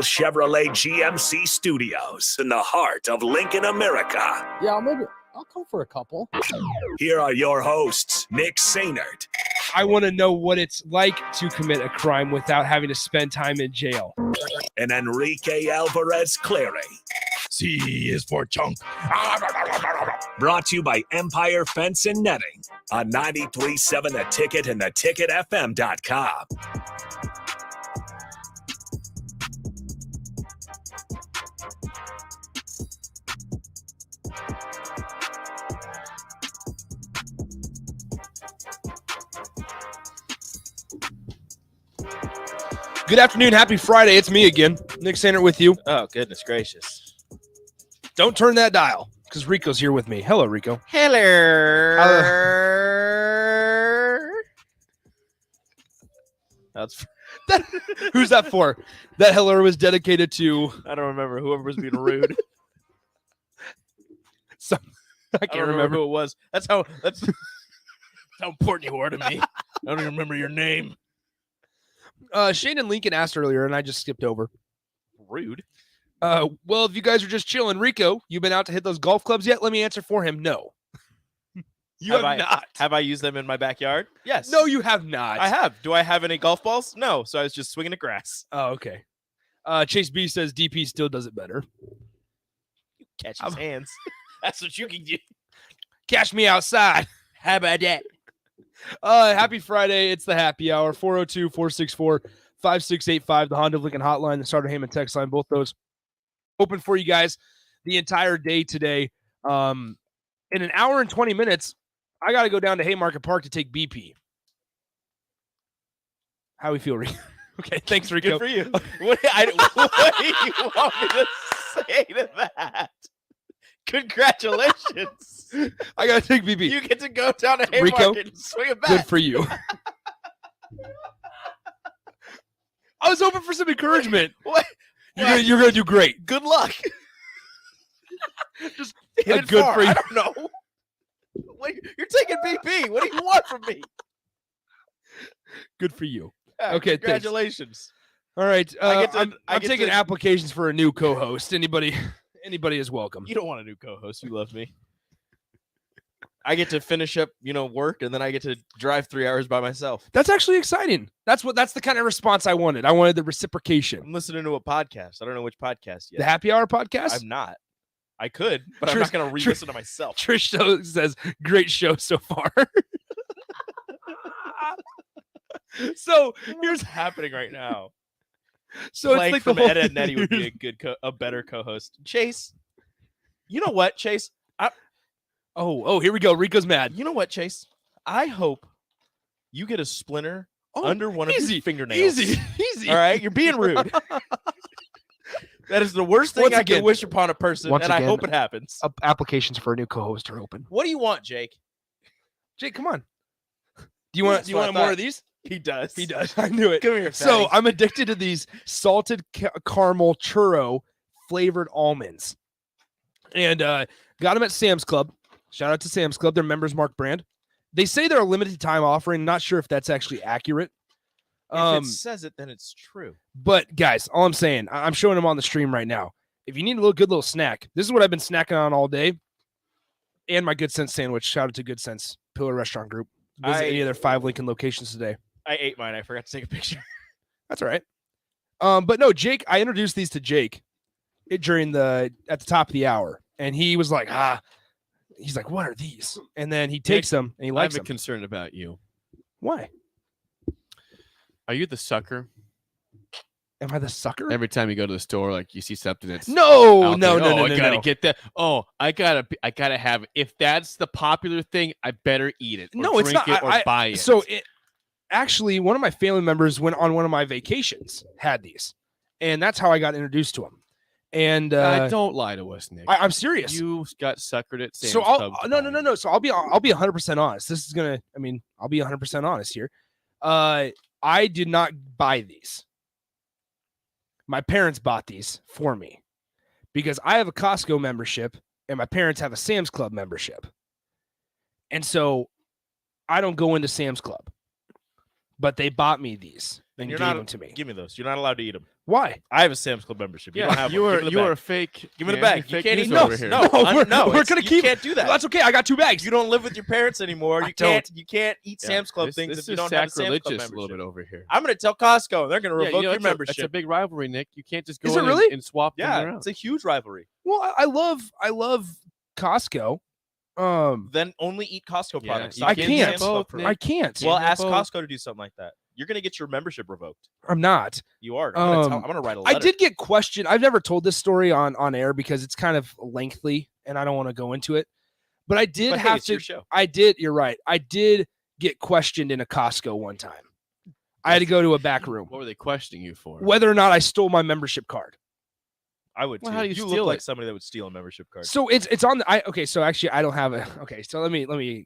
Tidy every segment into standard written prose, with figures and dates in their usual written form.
Chevrolet GMC Studios in the heart of Lincoln, America. Yeah, maybe I'll come for a couple. Here are your hosts, Nick Sainert. I want to know what it's like to commit a crime without having to spend time in jail. And Enrique Alvarez Clary. C is for chunk. Brought to you by Empire Fence and Netting on 93.7 The Ticket and theticketfm.com. Good afternoon. Happy Friday. It's me again. Nick Sainert with you. Oh, goodness gracious. Don't turn that dial because Rico's here with me. Hello, Rico. Hello. That's Who's that for? That hello was dedicated to... I don't remember. Whoever was being rude. I can't remember who it was. That's how important you are to me. I don't even remember your name. Shane and Lincoln asked earlier, and I just skipped over. Rude. Well, if you guys are just chilling, Rico, you been out to hit those golf clubs yet? Let me answer for him. No. You have not. Have I used them in my backyard? Yes. No, you have not. I have. Do I have any golf balls? No. So I was just swinging the grass. Oh, okay. Chase B says DP still does it better. You catch his hands. That's what you can do. Catch me outside. How about that? Happy Friday. It's the happy hour. 402-464-5685. The Honda of Lincoln hotline, the Starter Heyman text line. Both those open for you guys the entire day today. In an hour and 20 minutes, I got to go down to Haymarket Park to take BP. How we feel, Rico? Okay, thanks, Rico. Good for you. What do you want me to say to that? Congratulations. I got to take BP. You get to go down to Haymarket Rico, and swing it back. Good for you. I was hoping for some encouragement. What? You're gonna do great. Good luck. Just hit it good far. for you. I don't know. Wait, you're taking BP. What do you want from me? Good for you. Yeah, okay, congratulations. Thanks. All right. I'm get taking applications for a new co-host. Anybody is welcome. You don't want a new co-host. You love me. I get to finish up, work, and then I get to drive 3 hours by myself. That's actually exciting. That's the kind of response I wanted. I wanted the reciprocation. I'm listening to a podcast. I don't know which podcast yet. The Happy Hour podcast? I'm not. I could, but I'm not going to re-listen to myself. Trish says, great show so far. So here's what's happening right now. So Blake it's like from Ed and Nettie would be a better co-host. Chase, you know what, Chase? Oh, here we go. Rico's mad. You know what, Chase? I hope you get a splinter under one of your fingernails. Easy. All right? You're being rude. That is the worst thing I can wish upon a person, and I hope it happens. Applications for a new co-host are open. What do you want, Jake? Jake, come on. Do you want more of these? He does. I knew it. Come here, fatty. So I'm addicted to these salted caramel churro flavored almonds. And got them at Sam's Club. Shout out to Sam's Club. Their Members Mark brand. They say they're a limited time offering. Not sure if that's actually accurate. If it says it, then it's true. But guys, all I'm saying, I'm showing them on the stream right now. If you need a good little snack, this is what I've been snacking on all day. And my Good Sense sandwich. Shout out to Good Sense Pillar Restaurant Group. Visit any of their 5 Lincoln locations today. I ate mine. I forgot to take a picture. That's all right. But no, Jake, I introduced these to Jake at the top of the hour. And he was like, he's like, what are these? And then he takes them and he likes them. I'm concerned about you. Why? Are you the sucker? Am I the sucker? Every time you go to the store, like you see something that's no. I gotta get that. Oh, I gotta have. If that's the popular thing, I better eat it. No, it's not. Or buy it. So actually, one of my family members went on one of my vacations, had these, and that's how I got introduced to them. And don't lie to us, Nick. I'm serious. You got suckered at Sam's So Club. No. So I'll be 100% honest. This is gonna. I mean, I'll be 100% honest here. I did not buy these. My parents bought these for me because I have a Costco membership and my parents have a Sam's Club membership. And so I don't go into Sam's Club, but they bought me these and gave them to me. Give me those. You're not allowed to eat them. Why? I have a Sam's Club membership. You don't have you one. were Give it you back. were a fake. Give it man, back. you You fake can't news eat over here. No, we're it's- gonna you keep. can't do that. That's okay. I got 2 bags. You don't live with your parents anymore. You don't. can't eat Yeah, Sam's Club this, things this if you is don't have a Sam's Club sacrilegious membership. a little bit over here. I'm gonna tell Costco. They're gonna revoke your That's membership. a big rivalry, Nick. You can't just go Is it in really? and swap things Yeah, around. it's a huge rivalry. Well, I love Costco. Then only eat Costco Yeah, products. you I Stop eating can't. Sam's Club Both, products. I can't. Well, Can't have ask both. Costco to do something like that. You're gonna get your membership revoked. I'm not. You are. I'm Um, gonna write a letter. I did get questioned. I've never told this story on air because it's kind of lengthy and I don't want to go into it. But I did But hey, have it's to. your show. I did. You're right. I did get questioned in a Costco one time. I had to go to a back room What were they questioning you for? whether or not I stole my membership card. I would. Well, too. how do you look steal like it? somebody that would steal a membership card. So it's on the. Okay. So actually, I don't have a. Okay. So let me.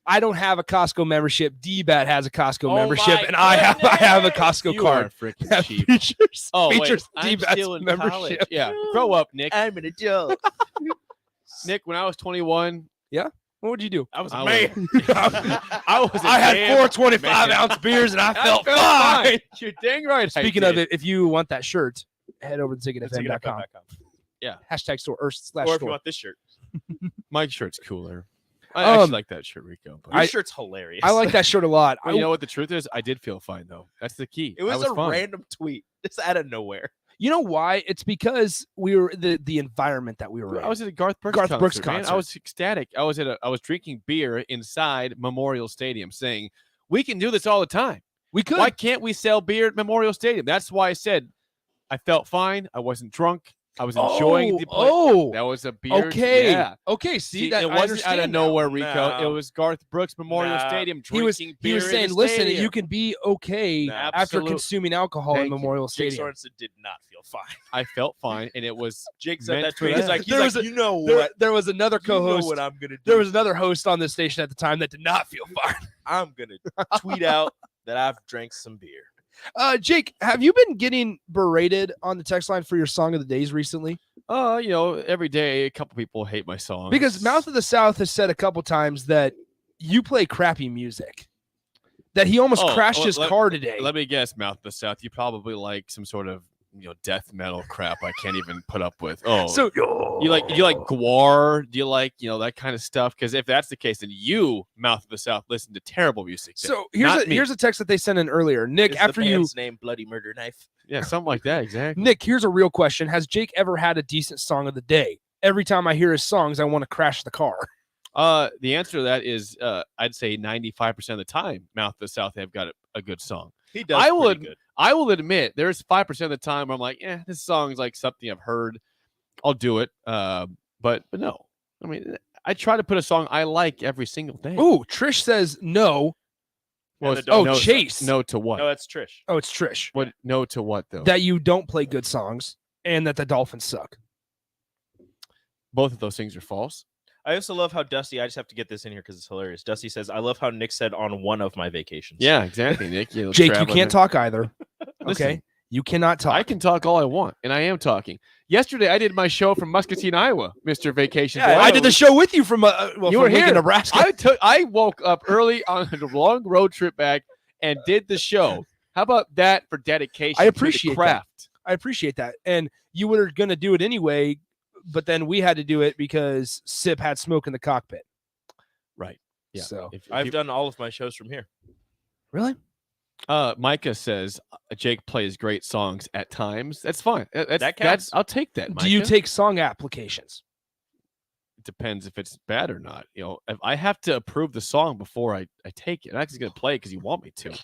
I don't have a Costco membership. D-Bat has a Costco Oh membership, my and I have a goodness! Costco You card. are freaking That cheap. features Oh wait, features I'm D-Bat's still in college. membership. Yeah, grow up, Nick. I'm an adult. Nick, when I was 21, What would you do? I was a I man. I was. I had 4 25-ounce beers, and I felt fine. You're dang right. I Speaking of did. it, if you want that shirt, head over to ticketfm.com. Yeah. Hashtag store or / Or if you store. want this shirt. my shirt's cooler. I actually Um, like that shirt, Rico. But Your shirt's hilarious. I like that shirt a lot. Well, you know what the truth is? I did feel fine though. That's the key. It was, I a fine. random tweet, just out of nowhere. You know why? It's because we were the environment that we were in. I was at a Garth Brooks Garth concert, Brooks man. concert. I was ecstatic. I was drinking beer inside Memorial Stadium, saying, "We can do this all the time. we could. Why can't we sell beer at Memorial Stadium?" That's why I said I felt fine. I wasn't drunk. I was enjoying the play. Oh, That was a beer. okay. Yeah. Okay, see, See, that it I wasn't understand out of now. nowhere, Rico. No. It was Garth Brooks Memorial No. Stadium He was drinking beer. in saying, the listen, stadium." you can be okay No. after Absolute- consuming alcohol Thank in you. Memorial Jake Stadium. Sorensen did not feel fine. I felt fine, and it was Jake said Meant that for tweet. He's that. like, There was a- you know There, what? there was another You know co-host. what I'm gonna do. There was another host on the station at the time that did not feel fine. I'm gonna tweet out that I've drank some beer. Jake, have you been getting berated on the text line for your song of the days recently? every day a couple people hate my songs Because Mouth of the South has said a couple times that you play crappy music. That he almost Oh, crashed well, his let- car today. Let me guess, Mouth of the South. You probably like some sort of death metal crap I can't even put up with. Oh, So you like Gwar? Do you like that kind of stuff? Because if that's the case, then you, Mouth of the South, listen to terrible music. then. So Not me. here's a text that they sent in earlier. Nick, Is after the you band's name Bloody Murder Knife? Yeah, something like that. Exactly. Nick, here's a real question. Has Jake ever had a decent song of the day? Every time I hear his songs, I want to crash the car. The answer to that is I'd say 95% of the time, Mouth of the South have got a good song. He does. I pretty would- good. I will admit there's 5% of the time where I'm like, this song's like something I've heard. I'll do it. But no. I mean, I try to put a song I like every single day. Ooh, Trish says no. Well, And it's- the dog- Oh, no, Chase. No to what? No, that's Trish. Oh, it's Trish. What? No to what though? That you don't play good songs and that the Dolphins suck. Both of those things are false. I also love how Dusty. I just have to get this in here because it's hilarious. Dusty says, "I love how Nick said on one of my vacations." Yeah, exactly, Nick. Jake, you traveling can't there. talk either. Listen, Okay? You cannot talk. I can talk all I want, and I am talking. Yesterday, I did my show from Muscatine, Iowa, Mr. Vacation. Yeah, Boy. I did the show with you from You from were Lincoln, here. Nebraska. I woke up early on a long road trip back and did the show. How about that for dedication? I to appreciate the that. craft. I appreciate that. And you were going to do it anyway, but then we had to do it because Sip had smoke in the cockpit. Right. Yeah. So If I've you- done all of my shows from here. really? Micah says Jake plays great songs at times. That's fine. That counts. I'll take that. Do you Micah. take song applications? It depends if it's bad or not. If I have to approve the song before I take it. I'm not just gonna play it because you want me to.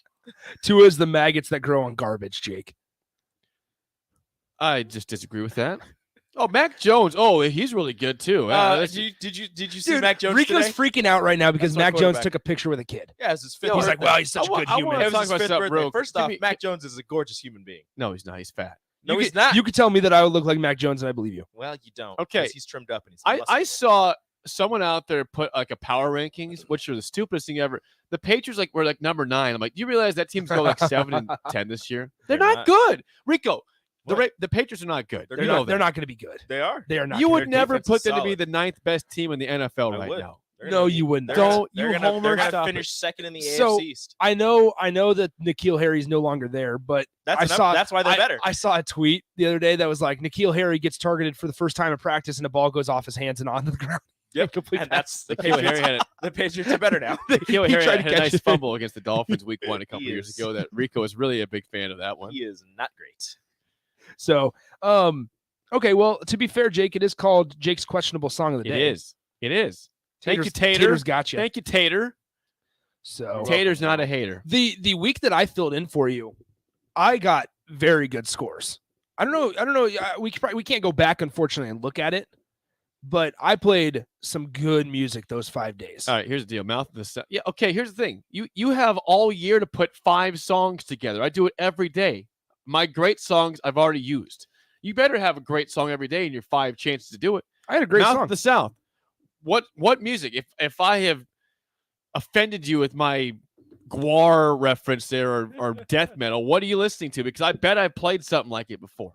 Two is the maggots that grow on garbage, Jake. I just disagree with that. Oh, Mac Jones. Oh, he's really good too. Did you see Mac Jones Rico's today? freaking out right now because That's my Mac Jones quarterback. took a picture with a kid. Yeah, it's his fifth. Yo, He's like, birthday. "Wow, he's such a good human." It was talk his about fifth something birthday. real- First give off, me- Mac Jones is a gorgeous human being. no, he's not. He's fat. No, You he's could- not. You could tell me that I would look like Mac Jones, and I believe you. Well, you don't. Okay. 'cause he's trimmed up and he's. I muscular. saw someone out there put like a power rankings, which are the stupidest thing ever. The Patriots were like number 9. I'm like, do you realize that team's go like 7 and 10 this year? They're They're not not. good. Rico, What? the Patriots are not good. They're You not- know They're that. not going to be good. They are. They are not. You good. would Their never defense put is them to be solid. the 9th best team in the NFL I right would. now. No, you wouldn't. They're Don't they're you gonna, homer, They're gonna stop finish second in the So, AFC East. I know that N'Keal Harry's no longer there, but That's why they're better. I saw a tweet the other day that was like N'Keal Harry gets targeted for the first time in practice and the ball goes off his hands and onto the ground. Yep. Complete And pass. that's the N'Keal Patriots. Harry had The Patriots are better now. N'Keal He Harry tried had to a catch nice it. fumble against the Dolphins week 1 a couple He years is- ago that Rico was really a big fan of that one. He is not great. So, okay, well, to be fair, Jake, it is called Jake's questionable song of the It day. is. It is. Thank you, Taters- Tater. Taters got you. Thank you, Tater. So Tater's not a hater. the week that I filled in for you, I got very good scores. I don't know. We can't go back, unfortunately, and look at it. But I played some good music those 5 days. All right, here's the deal. Mouth of the South. Yeah, okay, here's the thing. You have all year to put 5 songs together. I do it every day. My great songs I've already used. You better have a great song every day in your 5 chances to do it. I had a great Mouth song. of the South. What music? If I have offended you with my Guar reference there or death metal, what are you listening to? Because I bet I've played something like it before.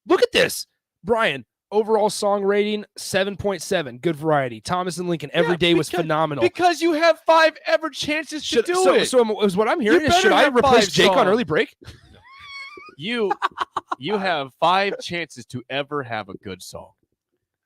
Look at this, Brian. Overall song rating 7.7. Good variety. Thomas and Lincoln every Yeah, day was because- phenomenal. Because you have 5 ever chances to do it. So is what I'm hearing is better should I have replace 5 Jake on songs. early break? You have 5 chances to ever have a good song.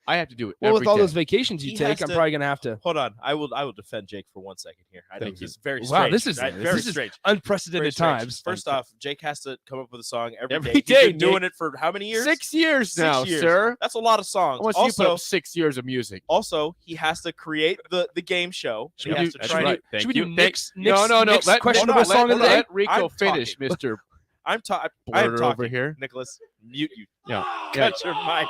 I have to do it Well, every with all day. those vacations you He take, has I'm to- probably gonna have to. Hold on. I will defend Jake for 1 second here. I know Thank you. this is very Wow, strange. this is right? this very is strange. unprecedented Very strange. times. First off, Jake has to come up with a song every Every day. day, He's been doing Nick. it for how many years? 6 years 6 now, years. sir. That's a lot of songs. I want you to put Also, up 6 years of music. he has to create the game show. Should He we has do- to That's try to- right. Thank Should we you. do Thank- Nick's No. Nick's Let questionable hold on, song of the day? Let Rico I'm finish, talking. Mr. I am Blurter talking over here. Nicholas, mute you. Yeah. Cut your mic.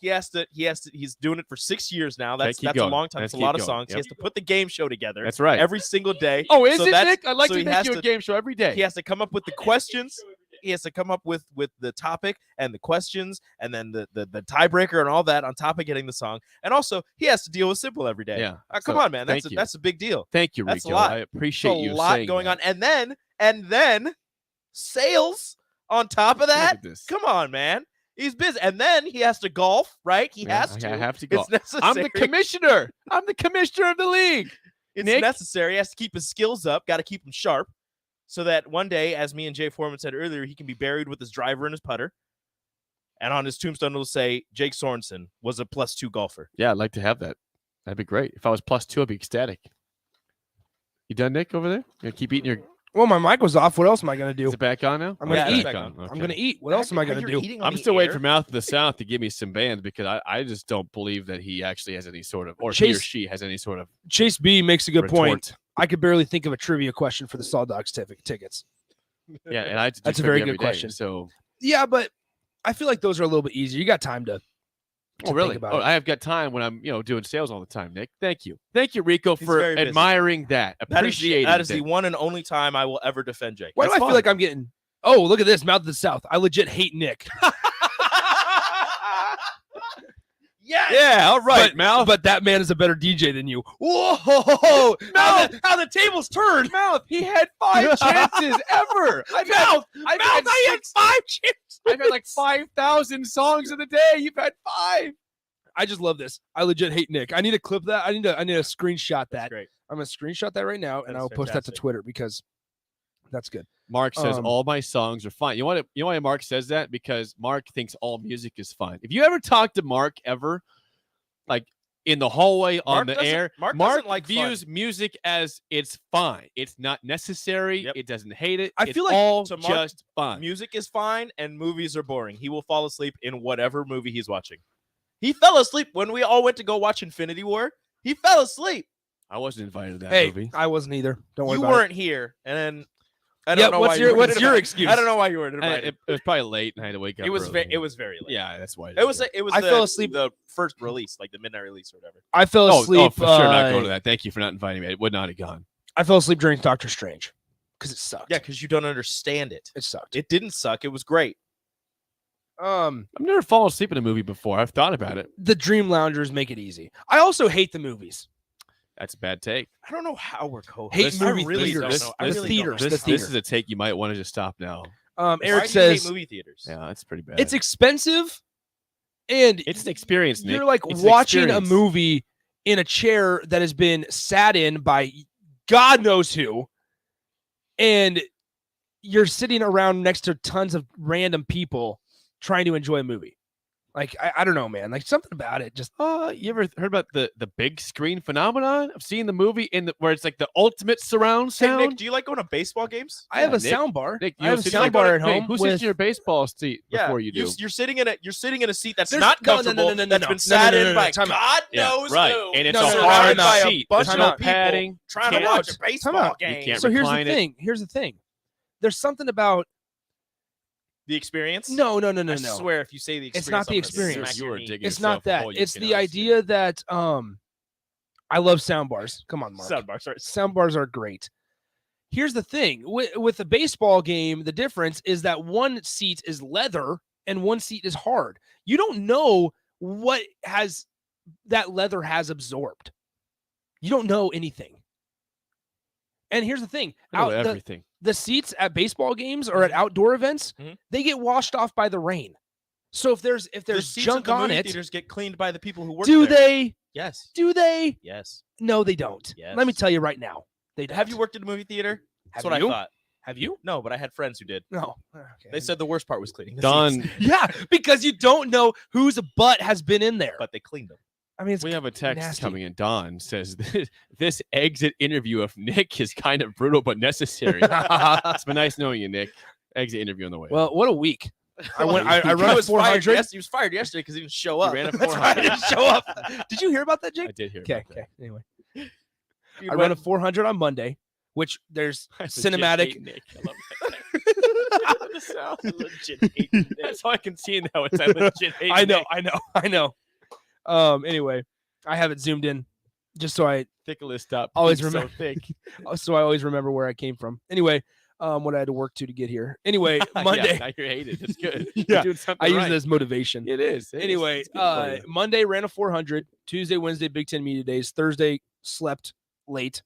He's doing it for 6 years now. That's keep a going. long time. Let's That's a keep lot of going. songs. Yep. He has to put the game show together. That's right. Every single day. Oh, is So it, that's- Nick? I'd like so to he make has you a to- game show every day. He has to come up with the questions. He has to come up with the topic and the questions and then the tiebreaker and all that on top of getting the song. And also he has to deal with simple every day. Yeah. Come So, on, man. thank you. That's a big deal. Thank you, That's a Rico. lot. I There's appreciate a you lot saying going that. on. And then sales on top of Look that. at this. Come on, man. He's busy. And then he has to golf, right? He Yeah, has to. I have to golf. It's necessary. I'm the commissioner. I'm the commissioner of the league. It's Nick? necessary. He has to keep his skills up. Got to keep them sharp, so that one day, as me and Jay Foreman said earlier, he can be buried with his driver and his putter, and on his tombstone it'll say Jake Sorensen was a +2 golfer. Yeah, I'd like to have that. That'd be great. If I was +2, I'd be ecstatic. You done, Nick, over there? You gonna keep eating your... Well, my mic was off. What else am I gonna do? Is it back on now? I'm gonna Yeah, eat. it's back on. I'm Okay. gonna eat. What else am I gonna do? I'm still waiting for Mouth of the South to give me some bands because I just don't believe that he actually has any sort of, or he or Chase- she has any sort of Chase B makes a good point. retort. I could barely think of a trivia question for the Saw Dogs tickets. Yeah, and I have to do That's a trivia very every good day, question. So, Yeah, but I feel like those are a little bit easier. You got time to oh really? think about Oh, it. I have got time when I'm doing sales all the time, Nick. Thank you, Rico, He's for very busy. admiring that, appreciating that is that. the one and only time I will ever defend Jake. Why do I That's feel fine. like I'm getting? Oh, look at this, Mouth of the South. I legit hate Nick. Yeah, all right, Mouth. But that man is a better DJ than you. Whoa! How the tables turned. Mouth, he had 5 chances ever. I've had 5 chances. I've had like 5,000 songs in the day. You've had 5. I just love this. I legit hate Nick. I need to clip that. I need to screenshot that. Great. I'm gonna screenshot that right now, and That is I'll post that to fantastic. Twitter because that's good. Mark says Um, all my songs are fine. You know why Mark says that? Because Mark thinks all music is fine. If you ever talk to Mark ever, like in the hallway on Mark the doesn't- air, Mark Mark doesn't like views music as it's fine. It's not necessary. Yep. It doesn't hate it. I It's feel like all to Mark, just fine. Music is fine and movies are boring. He will fall asleep in whatever movie he's watching. He fell asleep when we all went to go watch Infinity War. He fell asleep. I wasn't invited to that Hey, movie. I wasn't either. Don't worry You about weren't here, and I Yeah, don't know what's why your- you weren't what's your invited. excuse? I don't know why you weren't I- invited. it was probably late, and I had to wake up. It was early. it was very late. Yeah, that's why. It was I I fell asleep- the first release, like the midnight release or whatever. it. I fell Oh, asleep. for sure, not going to that. Thank you for not inviting me. It would not have gone. I fell asleep during Doctor Strange because it sucked. Yeah, because you don't understand it. it sucked. It didn't suck. It was great. I've never fallen asleep in a movie before. I've thought about it. The Dream Loungers make it easy. I also hate the movies. That's a bad take. I don't know how we're Hate I movie really theaters. don't know. I The really theaters. don't know. This, the this theater. is a take you might want to just stop now. Eric Why do you hate says movie theaters. Yeah, that's pretty bad. it's expensive, and It's an experience, Nick. you're like It's an watching experience. a movie in a chair that has been sat in by God knows who, and you're sitting around next to tons of random people trying to enjoy a movie. Like, I don't know, man. Like, something about it just... You ever heard about the big screen phenomenon of seeing the movie where it's like the ultimate surround Hey, sound? Nick, do you like going to baseball games? I have a Nick. sound bar. Nick, I have a sit- sound bar at home. Who sits in your baseball seat Yeah, before you do? You're sitting in a seat that's There's- not no, comfortable. no, That's no, been no, sat no, no, in no, by time out. God Yeah, knows right. who. And it's No, a no, no, hard no, no, no. seat. bunch There's of no people padding. trying to Can't- watch a Time baseball out. game. can't So here's the recline it. thing. Here's the thing. There's something about... The experience? No. I swear, if you say the experience, It's not the I'm gonna experience. smack You your were knee. digging It's not yourself a that. hole you It's can the honestly- idea that I love sound bars. Come on, Mark. Soundbar, sorry. Sound bars are great. Here's the thing. With a baseball game, the difference is that one seat is leather and one seat is hard. You don't know what that leather has absorbed. You don't know anything. And here's the thing. I know everything. The seats at baseball games or at outdoor events, Mhm. they get washed off by the rain. So if there's The seats junk at the on movie it, theaters get cleaned by the people who work do there. they? Yes. Do they? Yes. No, they don't. Yes. Let me tell you right now. They don't. Have you worked at a movie theater? That's Have what you? I thought. Have you? No, but I had friends who did. No. Okay. They said the worst part was cleaning the Done. seats, Yeah, because you don't know whose butt has been in there. but they cleaned them. I mean, it's We have a text nasty. coming in. Don says this exit interview of Nick is kind of brutal but necessary. It's been nice knowing you, Nick. Exit interview on the way. Well, what a week. I went. I He run a was fired 400. yes, he was fired yesterday because he didn't show He up. ran a That's right, I 400. didn't show up. Did you hear about that, Jake? I did hear. Okay. about that. Okay. Anyway, He I ran a 400 on Monday, which there's I legit cinematic. hate Nick. I love that. I legit hate Nick. That's all I can see now. It's I legit hate I know. Nick. I know. Anyway, I have it zoomed in, just so I Thickle is stop. Always being remember- so thick. always remember where I came from. Anyway, what I had to work to get here. Anyway, Monday. Yeah, now you're hated. It's good. Yeah, You're doing something I use right. it as motivation. It is. It is. Anyway, It's good for you. Monday ran a 400. Tuesday, Wednesday, Big Ten media days. Thursday, slept late.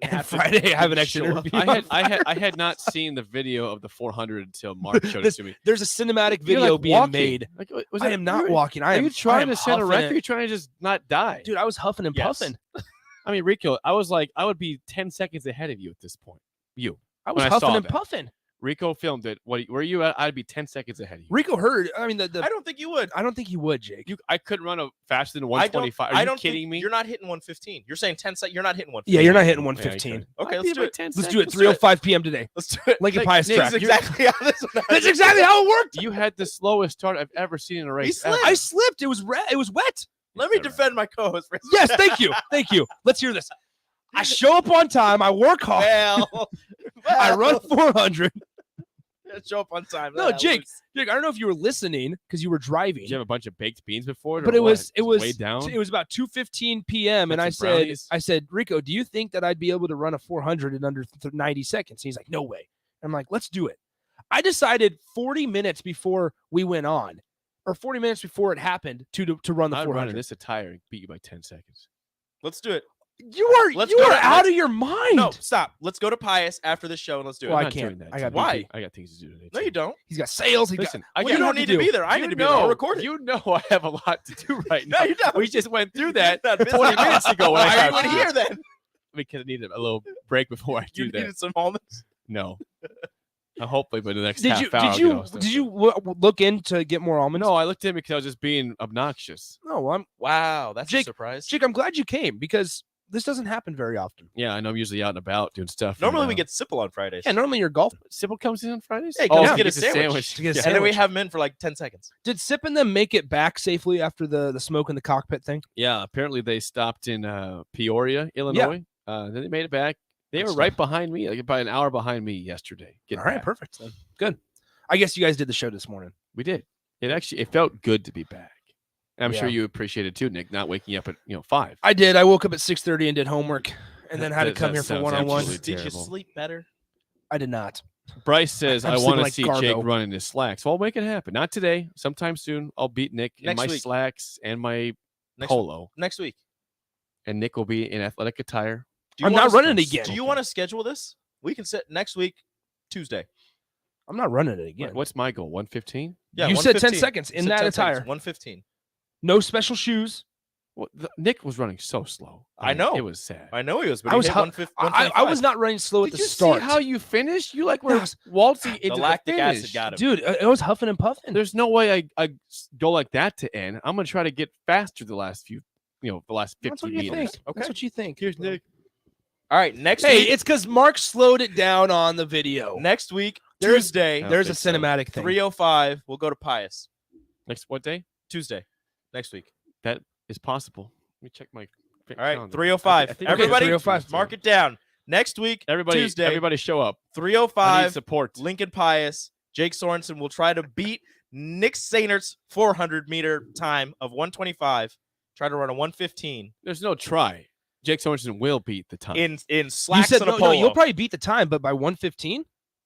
And Friday, I have an extra show up. interview. I had not seen the video of the 400 until Mark showed This- it to me. There's a cinematic You're, video like, being walking. made. Like, was I that- am not you- walking. I Are am you trying I am to set a huffing record? it. You're trying to just not die. Dude, I was huffing and Yes. puffing. I mean, Rico, I was like, I would be 10 seconds ahead of you at this point. You. I was When I huffing saw and that. puffing. Rico filmed it. Where you at? I'd be 10 seconds ahead of you. Rico heard. I mean, I don't think you would. I don't think he would, Jake. I couldn't run faster than I don't. 125. Are I you don't kidding think me? You're not hitting 115. You're saying 10 seconds. You're not hitting 115. Yeah, you're not hitting Yeah, 115. you could. Okay, I'd let's be do about it. 10 Let's do it. seconds. 3:05 p.m. today. Let's do it. Lincoln Like, Pius Nick's track. That's exactly how this one. That's exactly how it worked. You had the slowest start I've ever seen in a race. slipped. ever. I slipped. It was it was wet. Let me It's all right. defend my co-host. for a Yes, second. thank you. Thank you. Let's hear this. I show up on time. I work hard. Well, I run 400. Show up on time. No, Yeah, Jake, I don't know if you were listening because you were driving. Did you have a bunch of baked beans before it? But or it what? was way down. it was about 2:15 p.m. and Got I some said brownies? Rico, do you think that I'd be able to run a 400 in under 90 seconds? And he's like, no way. I'm like, let's do it. I decided 40 minutes before we went on, or 40 minutes before it happened, to run the I'd run 400. in this attire and beat you by 10 seconds. Let's do it. You are Let's you go are to- out let's- of your mind. No, stop. Let's go to Pius after this show and let's do it. Well, I I'm not can't. doing that I got today. Why? I got things to do today. No, too. you don't. He's got sales. Listen, I Well, got you don't need to be there. I you need to be there. I'll know- record it. You know I have a lot to do right now. No, you don't. We just went through that Not 20 busy. minutes ago. When Why I are got you in here then? because I needed a little break before I do You that. needed some almonds. No. Hopefully by the next Did half you hour. did I'll get you all stuff did done. you look in to get more almonds? No, I looked at him because I was just being obnoxious. No, I'm Wow, that's Jake- a surprise. Jake. I'm glad you came because this doesn't happen very often. Yeah, I know I'm usually out and about doing stuff. Normally and, we get Sipple on Fridays. Yeah, normally you're golf. Sipple comes in on Fridays. Yeah, he comes to get a gets sandwich. To get a and then we sandwich. have him in for like 10 seconds. Did Sip and them make it back safely after the smoke in the cockpit thing? Yeah, apparently they stopped in Peoria, Illinois. Then they made it back. They were right behind me, like about an hour behind me yesterday. All right, perfect. Then. Good. I guess you guys did the show this morning. We did. It felt good to be back. And I'm sure Yeah. you appreciated too, Nick, not waking up at 5. I did. I woke up at 6:30 and did homework, and then had to That- come that here for sounds one-on-one. absolutely Did you terrible. sleep better? I did not. Bryce says, I'm I sleeping want to like see cargo. Jake running his slacks. Well, I'll make it happen. Not today. Sometime soon. I'll beat Nick in Next my week. slacks and my Next, polo. next week. And Nick will be in athletic attire. Do you I'm wanna not s- running again. Do you want to schedule this? We can set next week, Tuesday. I'm not running it again. What's my goal? 115? Yeah, You said 10 115. seconds You in said that 10 seconds, attire. 115. No special shoes. Well, Nick was running so slow. I know. It was sad. I know he was, but I he was hit hu- 125. I was not running slow at Did the you start. see how you finished? You like were Yes. waltzing The into the lactic finish. acid got him. Dude, I was huffing and puffing. There's no way I go like that to end. I'm gonna try to get faster the last few, the last 50 That's what you meters. think. Okay. That's what you think. Here's Nick. All right, next Hey, week. it's because Mark slowed it down on the video. Next week, There's- Tuesday, I There's a think so. cinematic thing. 3:05. We'll go to Pius. Next what day? Tuesday, next week. That is possible. Let me check my. All right, calendar. 3:05. I think Everybody, 3:05. mark it down. Next week, Tuesday, everybody show up. I need 3:05. support. Lincoln Pius. Jake Sorensen will try to beat Nick Seinert's 400-meter time of 125. Try to run a 115 There's no try. Jake Sorensen will beat the time. in You slacks said and a no, polo. you'll probably beat the time, but by 1:15?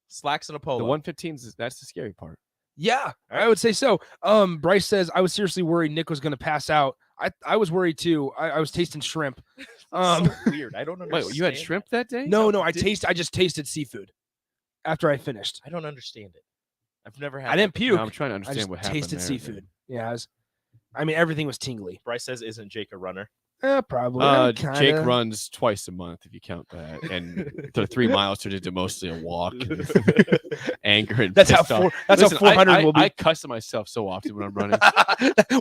Slacks and a polo. The 115s. That's the scary part. Yeah, All right. I would say so. Bryce says I was seriously worried Nick was going to pass out. I was worried too. I was tasting shrimp. So weird. I don't understand. Wait, you had shrimp that day? No, I just tasted seafood after I finished. I don't understand it. I've never had. I didn't that. puke. No, I'm trying to I understand just what happened. tasted there. seafood. Yeah, everything was tingly. Bryce says, "Isn't Jake a runner?" Probably. Jake runs twice a month if you count that, and the 3 miles turned into mostly a walk. And anger and That's how pissed off. Listen, 400 will be. I cuss at myself so often when I'm running.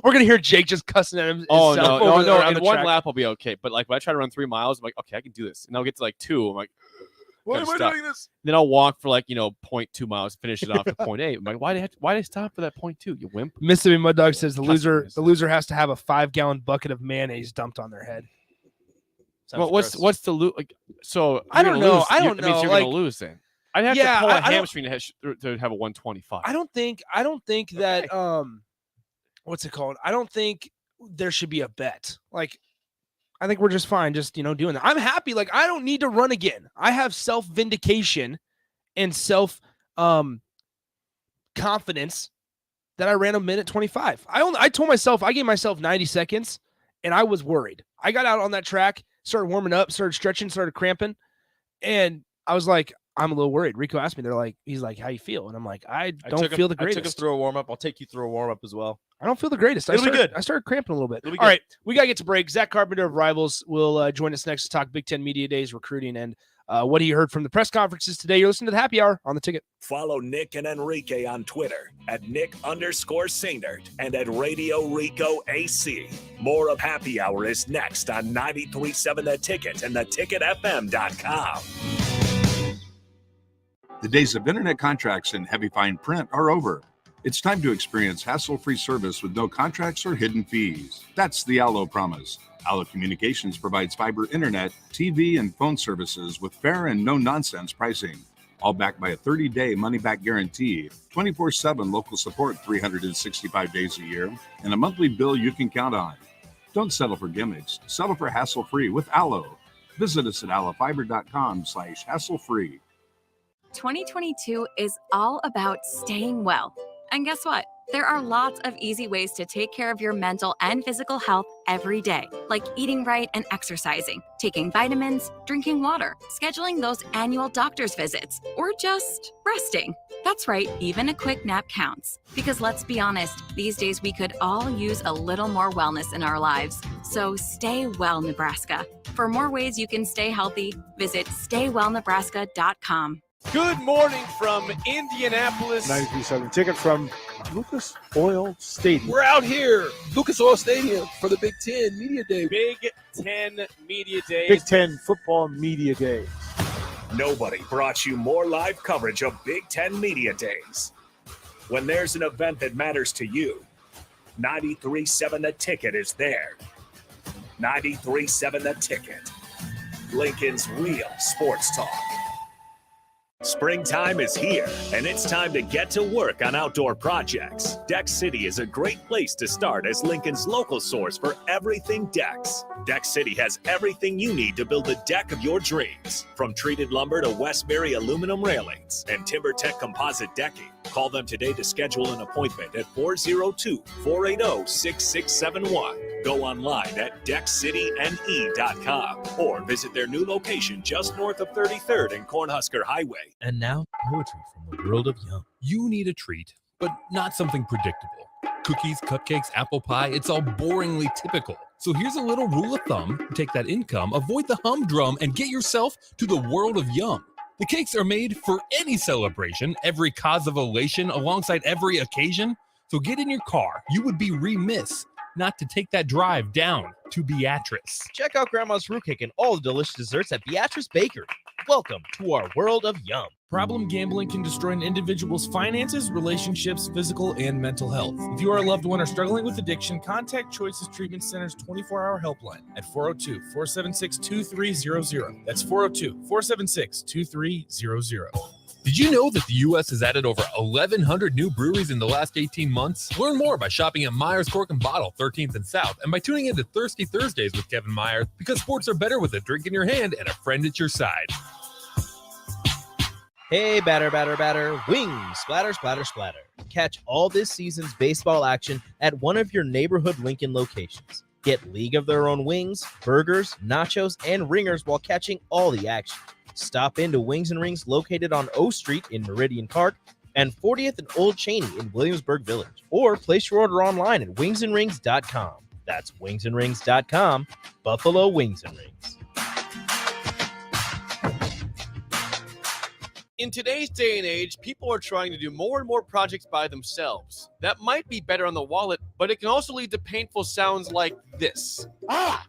We're gonna hear Jake just cussing at him. Oh himself no, over there on In the one track. lap I'll be okay, but like when I try to run 3 miles, I'm like, okay, I can do this, and I'll get to like 2. I'm like, Why gotta am I stop. doing this? Then I'll walk for like 0.2 miles, finish it off at 0.8. I'm like, why did I stop for that 0.2? You wimp. Mississippi Mud Dog says the Customers. loser has to have a 5-gallon bucket of mayonnaise dumped on their head. Sounds Well, gross. what's the like? So I you're don't gonna know. lose. I don't That means know, you're like- gonna lose then. I'd have Yeah, to pull a I don't- hamstring to have a 125. I don't think that what's it called? I don't think there should be a bet. Like I think we're just fine just doing that. I'm happy. Like I don't need to run again. I have self-vindication and self confidence that I ran a minute 25. I told myself I gave myself 90 seconds and I was worried. I got out on that track, started warming up, started stretching, started cramping, and I was like, I'm a little worried. Rico asked me, he's like, how you feel? And I'm like, I don't feel the I took him greatest. through a warm up. I'll take you through a warm up as well. I don't feel the greatest. It'll be good. I started cramping a little bit. It'll be All good. right, we got to get to break. Zach Carpenter of Rivals will join us next to talk Big Ten Media Days, recruiting, and what he heard from the press conferences today. You're listening to the Happy Hour on the Ticket. Follow Nick and Enrique on Twitter at Nick_Sainert and at Radio Rico AC. More of Happy Hour is next on 93.7 The Ticket and theticketfm.com. The days of internet contracts and heavy fine print are over. It's time to experience hassle-free service with no contracts or hidden fees. That's the Allo promise. Allo Communications provides fiber internet, TV, and phone services with fair and no-nonsense pricing. All backed by a 30-day money-back guarantee, 24/7 local support 365 days a year, and a monthly bill you can count on. Don't settle for gimmicks. Settle for hassle-free with Allo. Visit us at allofiber.com/hassle-free. 2022 is all about staying well. And guess what? There are lots of easy ways to take care of your mental and physical health every day, like eating right and exercising, taking vitamins, drinking water, scheduling those annual doctor's visits, or just resting. That's right, even a quick nap counts. Because let's be honest, these days we could all use a little more wellness in our lives. So stay well, Nebraska. For more ways you can stay healthy, visit staywellnebraska.com. Good morning from Indianapolis. 93.7 Ticket from Lucas Oil Stadium. We're out here, Lucas Oil Stadium, for the Big Ten Media Day. Big Ten Media Day. Big Ten Football Media Day. Nobody brought you more live coverage of Big Ten Media Days. When there's an event that matters to you, 93.7 The Ticket is there. 93.7 The Ticket. Lincoln's real sports talk. Springtime is here, and it's time to get to work on outdoor projects. Deck City is a great place to start as Lincoln's local source for everything decks. Deck City has everything you need to build the deck of your dreams. From treated lumber to Westbury aluminum railings and TimberTech composite decking. Call them today to schedule an appointment at 402-480-6671. Go online at deckcityne.com or visit their new location just north of 33rd and Cornhusker Highway. And now, poetry from the world of Yum. You need a treat, but not something predictable. Cookies, cupcakes, apple pie, it's all boringly typical. So here's a little rule of thumb. Take that income, avoid the humdrum, and get yourself to the world of Yum. The cakes are made for any celebration, every cause of elation, alongside every occasion. So get in your car. You would be remiss not to take that drive down to Beatrice. Check out Grandma's fruitcake and all the delicious desserts at Beatrice Bakery. Welcome to our world of yum. Problem gambling can destroy an individual's finances, relationships, physical, and mental health. If you are a loved one or struggling with addiction, contact Choices Treatment Center's 24-hour helpline at 402-476-2300. That's 402-476-2300. Did you know that the U.S. has added over 1,100 new breweries in the last 18 months? Learn more by shopping at Myers Cork and Bottle, 13th and South, and by tuning into Thirsty Thursdays with Kevin Myers, because sports are better with a drink in your hand and a friend at your side. Hey, batter, batter, batter, wings, splatter, splatter, splatter. Catch all this season's baseball action at one of your neighborhood Lincoln locations. Get League of Their Own wings, burgers, nachos, and ringers while catching all the action. Stop into Wings and Rings located on O Street in Meridian Park and 40th and Old Cheney in Williamsburg Village. Or place your order online at wingsandrings.com. That's wingsandrings.com, Buffalo Wings and Rings. In today's day and age, people are trying to do more and more projects by themselves. That might be better on the wallet, but it can also lead to painful sounds like this. Ow!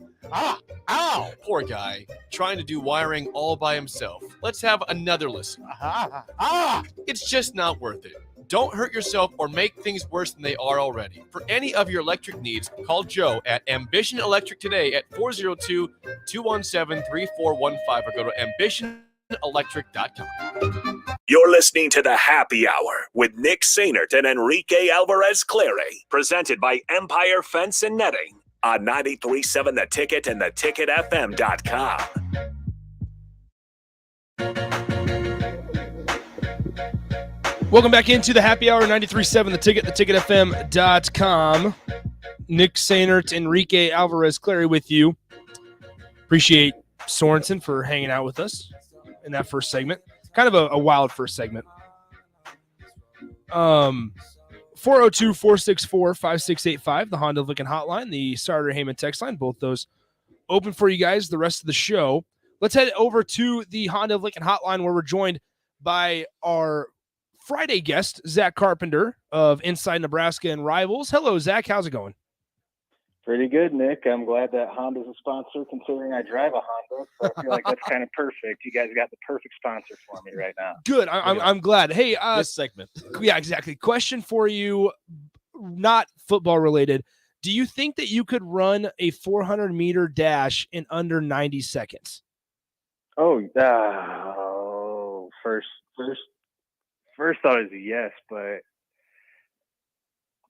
Poor guy, trying to do wiring all by himself. Let's have another listen. It's just not worth it. Don't hurt yourself or make things worse than they are already. For any of your electric needs, call Joe at Ambition Electric today at 402-217-3415 or go to ambitionelectric.com. You're listening to the Happy Hour with Nick Sainert and Enrique Alvarez Clary, presented by Empire Fence and Netting on 93.7 The Ticket and theticketfm.com. Welcome back into the Happy Hour, 93.7 The Ticket, theticketfm.com. Nick Sainert, Enrique Alvarez Clary with you. Appreciate Sorensen for hanging out with us in that first segment. Kind of a wild first segment. 402-464-5685, the Honda Lincoln Hotline, the Starter Heyman text line, both those open for you guys the rest of the show. Let's head over to the Honda Lincoln Hotline where we're joined by our Friday guest, Zach Carpenter of Inside Nebraska and Rivals. Hello, Zach. How's it going? Pretty good, Nick. I'm glad that Honda's a sponsor, considering I drive a Honda. So I feel like that's kind of perfect. You guys got the perfect sponsor for me right now. Good. I'm glad. Hey, This segment. Yeah, exactly. Question for you, not football related. Do you think that you could run a 400-meter dash in under 90 seconds? First thought is a yes, but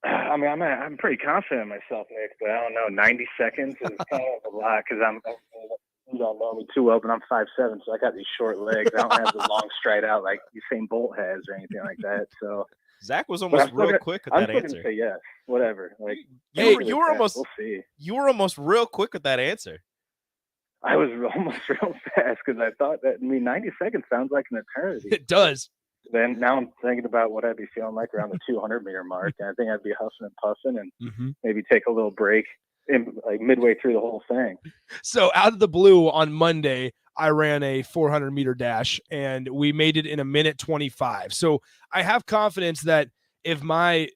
I mean, I'm pretty confident in myself, Nick, but I don't know. 90 seconds is kind of a lot because you don't know me too well, but I'm 5'7", so I got these short legs. I don't have the long stride out like Usain Bolt has or anything like that. So Zach was almost real quick with that answer. I'm still gonna say yes, whatever. Like you were almost. We'll see. You were almost real quick with that answer. I was almost real fast because I thought that. I mean, 90 seconds sounds like an eternity. It does. Then now I'm thinking about what I'd be feeling like around the 200-meter mark, and I think I'd be huffing and puffing and maybe take a little break like midway through the whole thing. So out of the blue on Monday, I ran a 400-meter dash, and we made it in 1:25. So I have confidence that if my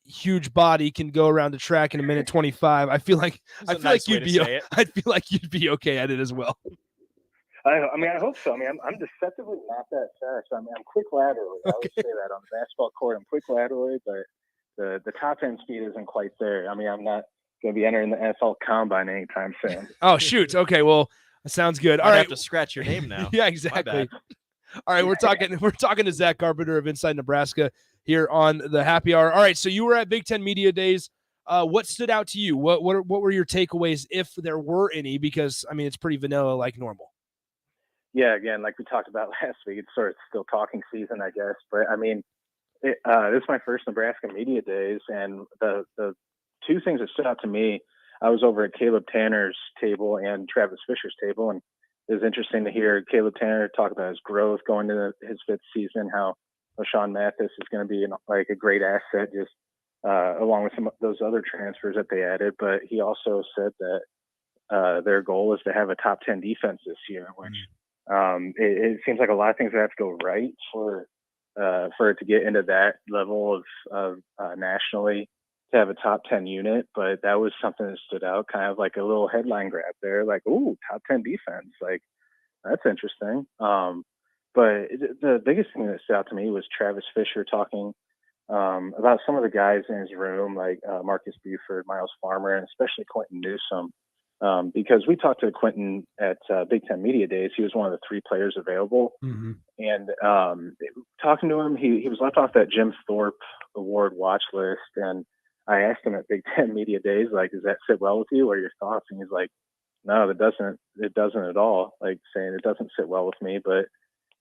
huge body can go around the track in 1:25, I feel like you'd be okay at it as well. I mean, I hope so. I mean, I'm deceptively not that fast. I mean, I'm quick laterally. I always say that on the basketball court. I'm quick laterally, but the top end speed isn't quite there. I mean, I'm not going to be entering the NFL Combine anytime soon. Oh, shoot. Okay, well, that sounds good. All I right, have to scratch your name now. Yeah, exactly. All right, we're talking to Zach Carpenter of Inside Nebraska here on the Happy Hour. All right, so you were at Big Ten Media Days. What stood out to you? What were your takeaways, if there were any? Because I mean, it's pretty vanilla like normal. Yeah, again, like we talked about last week, it's sort of still talking season, I guess. But I mean, this is my first Nebraska Media Days, and the two things that stood out to me, I was over at Caleb Tanner's table and Travis Fisher's table, and it was interesting to hear Caleb Tanner talk about his growth going into his fifth season, how Sean Mathis is going to be like a great asset, just along with some of those other transfers that they added. But he also said that their goal is to have a top 10 defense this year, which it seems like a lot of things have to go right for it to get into that level of nationally to have a top 10 unit. But that was something that stood out, kind of like a little headline grab there, like, ooh, top 10 defense. Like, that's interesting. But the biggest thing that stood out to me was Travis Fisher talking about some of the guys in his room, like Marcus Buford, Miles Farmer, and especially Quentin Newsome. Because we talked to Quentin at Big Ten Media Days. He was one of the 3 players available. Mm-hmm. And talking to him, he was left off that Jim Thorpe Award watch list. And I asked him at Big Ten Media Days, like, does that sit well with you? What are your thoughts? And he's like, no, it doesn't at all. Like, saying it doesn't sit well with me. But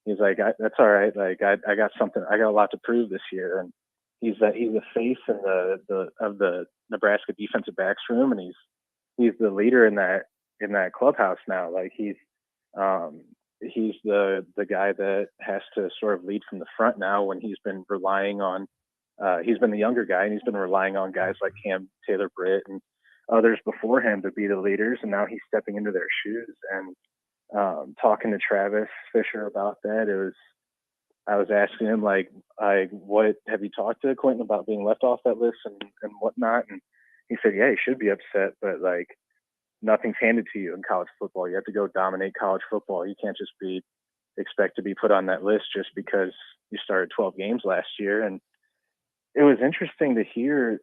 he's like, that's all right. Like, I got a lot to prove this year. And he's the face in of the Nebraska defensive backs room, and he's the leader in that clubhouse now. Like, he's the guy that has to sort of lead from the front now, when he's been relying on he's been the younger guy, and he's been relying on guys like Cam Taylor-Britt and others before him to be the leaders, and now he's stepping into their shoes. And talking to Travis Fisher about that, I was asking him, like, what have you talked to Quentin about being left off that list and whatnot? And he said, yeah, he should be upset, but like, nothing's handed to you in college football. You have to go dominate college football. You can't just expect to be put on that list just because you started 12 games last year. And it was interesting to hear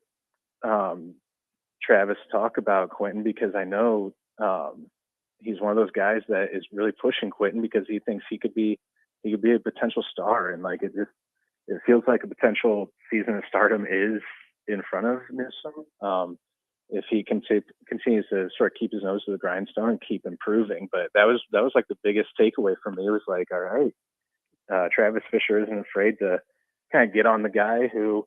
Travis talk about Quentin, because I know he's one of those guys that is really pushing Quentin because he thinks he could be a potential star. And like, it feels like a potential season of stardom is in front of Newsome, if he continues to sort of keep his nose to the grindstone and keep improving. But that was like the biggest takeaway for me. It was like, all right, Travis Fisher isn't afraid to kind of get on the guy who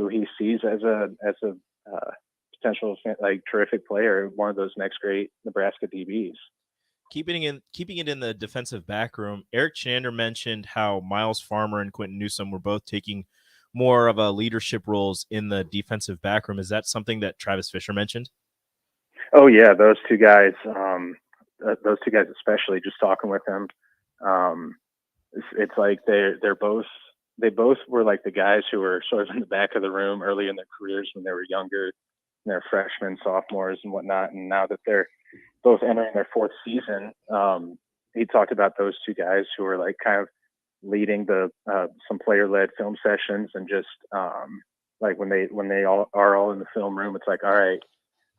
he sees as a potential, like, terrific player, one of those next great Nebraska DBs. Keeping it in the defensive back room, Eric Shander mentioned how Miles Farmer and Quentin Newsome were both taking more of a leadership roles in the defensive back room. Is that something that Travis Fisher mentioned? Oh yeah, those two guys especially, just talking with them, it's like they both were like the guys who were sort of in the back of the room early in their careers when they were younger, they're freshmen, sophomores, and whatnot. And now that they're both entering their 4th season, he talked about those two guys who were like kind of leading some player-led film sessions, and just like when they all are all in the film room, it's like, all right,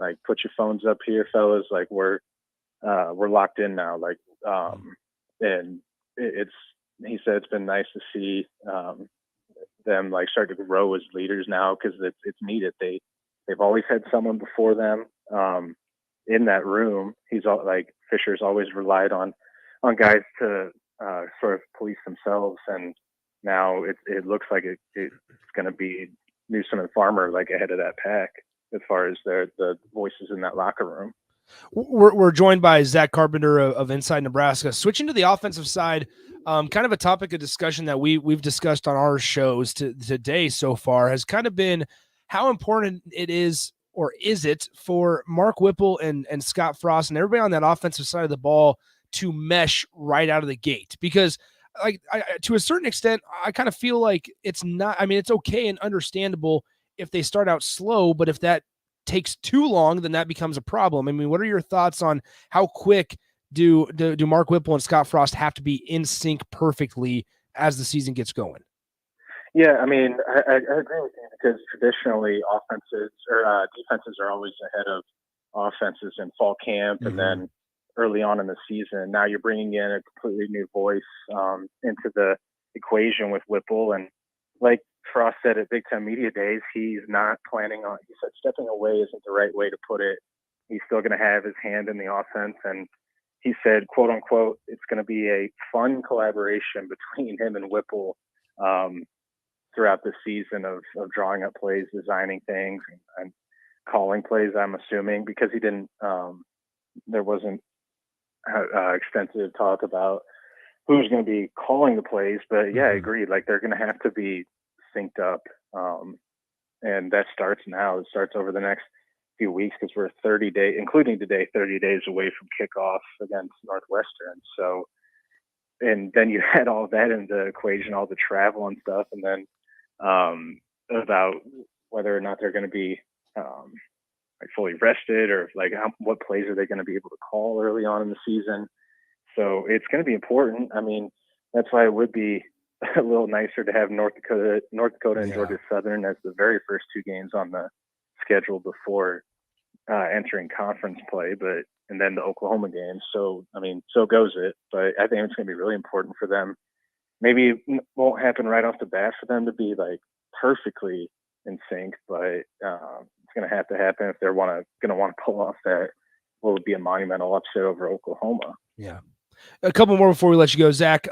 like, put your phones up here, fellas. Like, we're locked in now. Like, and he said it's been nice to see them like start to grow as leaders now, because it's needed. They've always had someone before them in that room. Fisher's always relied on guys to sort of police themselves, and now it looks like it's going to be Newsome and Farmer like ahead of that pack as far as the voices in that locker room. We're joined by Zach Carpenter of Inside Nebraska. Switching to the offensive side, kind of a topic of discussion that we've discussed on our shows today so far has kind of been how important it is, or is it, for Mark Whipple and Scott Frost and everybody on that offensive side of the ball to mesh right out of the gate? Because to a certain extent, I kind of feel like it's not, I mean, it's okay and understandable if they start out slow, but if that takes too long, then that becomes a problem. I mean, what are your thoughts on how quick do Mark Whipple and Scott Frost have to be in sync perfectly as the season gets going? Yeah, I mean, I agree with you, because traditionally defenses are always ahead of offenses in fall camp, and then early on in the season. Now you're bringing in a completely new voice into the equation with Whipple, and like Frost said at Big Ten Media Days, he's not planning on. He said stepping away isn't the right way to put it. He's still going to have his hand in the offense, and he said, "quote unquote," it's going to be a fun collaboration between him and Whipple throughout the season of drawing up plays, designing things, and calling plays. I'm assuming, because he didn't. There wasn't extensive talk about who's going to be calling the plays, but yeah, I agree. Like, they're going to have to be synced up And that starts now. It starts over the next few weeks because we're 30 days, including today, 30 days away from kickoff against Northwestern. So, and then you add all that into the equation, all the travel and stuff, and then about whether or not they're going to be like fully rested, or like what plays are they going to be able to call early on in the season. So it's going to be important. I mean, that's why it would be a little nicer to have North Dakota and Georgia Southern as the very first two games on the schedule before entering conference play, and then the Oklahoma game. So, I mean, so goes it, but I think it's going to be really important for them. Maybe it won't happen right off the bat for them to be like perfectly in sync, but it's going to have to happen if they're going to want to pull off that what would be a monumental upset over Oklahoma. Yeah. A couple more before we let you go, Zach.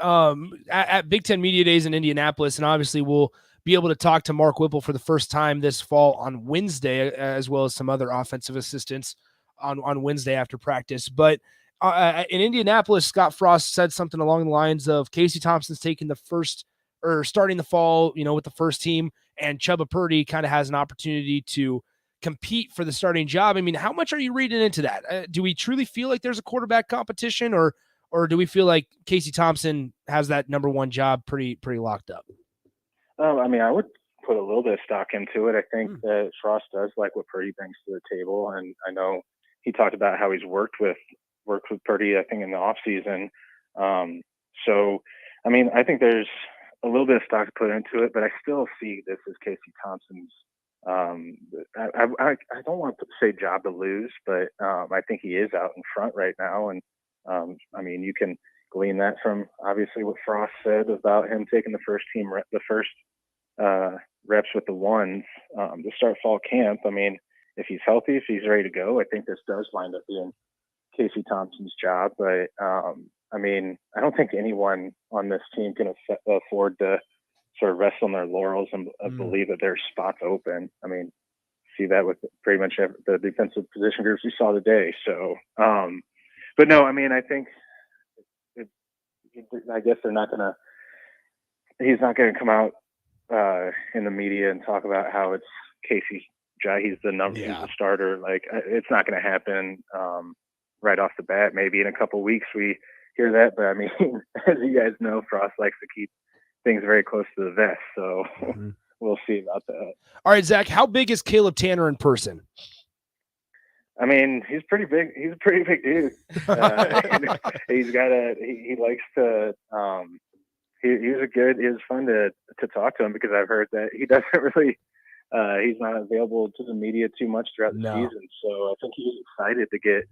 At Big Ten Media Days in Indianapolis, and obviously we'll be able to talk to Mark Whipple for the first time this fall on Wednesday, as well as some other offensive assistants on Wednesday after practice. But in Indianapolis, Scott Frost said something along the lines of Casey Thompson's taking the first, or starting the fall, with the first team, and Chubba Purdy kind of has an opportunity to compete for the starting job. I mean, how much are you reading into that? Do we truly feel like there's a quarterback competition, or do we feel like Casey Thompson has that number one job pretty locked up? I mean, I would put a little bit of stock into it. I think that Frost does like what Purdy brings to the table, and I know he talked about how he's worked with Purdy, I think, in the off season. So, I mean, I think there's a little bit of stock to put into it, but I still see this as Casey Thompson's. I don't want to say job to lose, but I think he is out in front right now, and I mean, you can glean that from obviously what Frost said about him taking the first reps with the ones to start fall camp. I mean, if he's healthy, if he's ready to go, I think this does wind up being Casey Thompson's job. But I mean, I don't think anyone on this team can afford to sort of rest on their laurels and believe that there's spots open. I mean, see that with pretty much the defensive position groups we saw today. So, but no, I mean, I think I guess he's not going to come out in the media and talk about how it's Casey's job. He's the he's the starter. Like, it's not going to happen right off the bat. Maybe in a couple of weeks we hear that, but I mean, as you guys know, Frost likes to keep things very close to the vest. So we'll see about that. All right, Zach, how big is Caleb Tanner in person? I mean, he's pretty big. He's a pretty big dude. He's got he likes to, he was fun to talk to him, because I've heard that he doesn't really, he's not available to the media too much throughout the season. So I think he was excited to get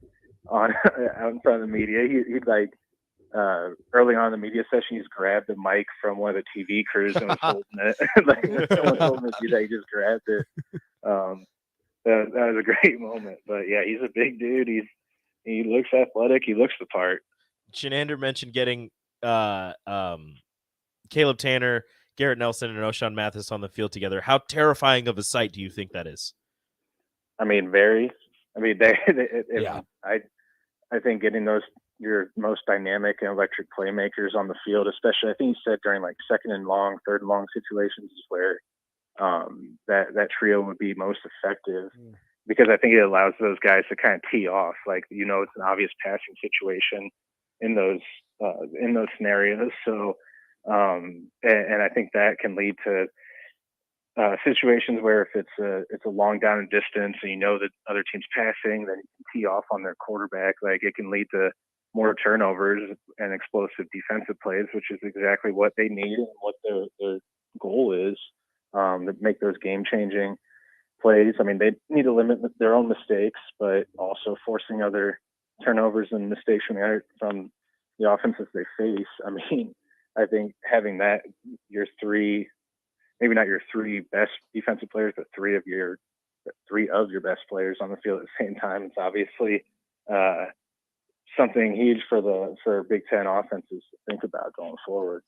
on out in front of the media. He'd like, early on in the media session, he's grabbed the mic from one of the TV crews and was holding it. Like, someone told him to do that, he just grabbed it. That was a great moment. But yeah, he's a big dude. He looks athletic. He looks the part. Shenander mentioned getting Caleb Tanner, Garrett Nelson, and O'Shawn Mathis on the field together. How terrifying of a sight do you think that is? I mean, very. I mean, I think getting your most dynamic and electric playmakers on the field, especially, I think he said during like second and long, third and long situations, is where that trio would be most effective, because I think it allows those guys to kind of tee off. Like, it's an obvious passing situation in those scenarios. So, and I think that can lead to situations where if it's a long down and distance, and that other team's passing, then you can tee off on their quarterback. Like, it can lead to more turnovers and explosive defensive plays, which is exactly what they need and what their goal is, to make those game-changing plays. I mean, they need to limit their own mistakes, but also forcing other turnovers and mistakes from the offenses they face. I mean, I think having that, maybe not your three best defensive players, but three of your best players on the field at the same time, it's obviously something huge for Big Ten offenses to think about going forward.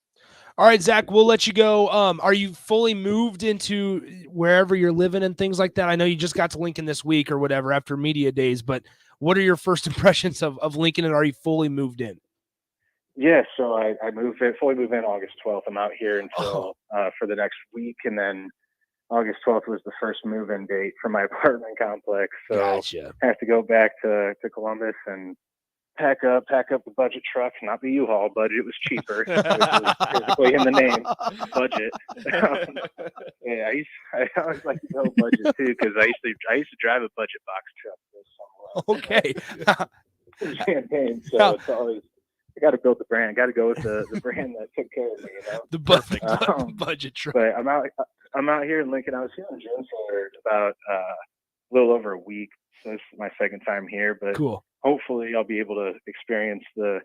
All right, Zach, we'll let you go. Are you fully moved into wherever you're living and things like that? I know you just got to Lincoln this week or whatever after media days, but what are your first impressions of Lincoln, and are you fully moved in? Yeah, so I fully moved in August 12th. I'm out here until for the next week, and then August 12th was the first move-in date for my apartment complex. So Gotcha. I have to go back to Columbus and pack up the budget truck, not the U-Haul budget. It was cheaper, which was physically in the name, budget. Yeah, I always like to go budget too, because I used to drive a budget box truck this summer. Okay. Champagne, so it's always, I got to build the brand. I got to go with the brand that took care of me, The budget truck. But I'm out here in Lincoln. I was here in June for about a little over a week. So this is my second time here, but cool. Hopefully I'll be able to experience the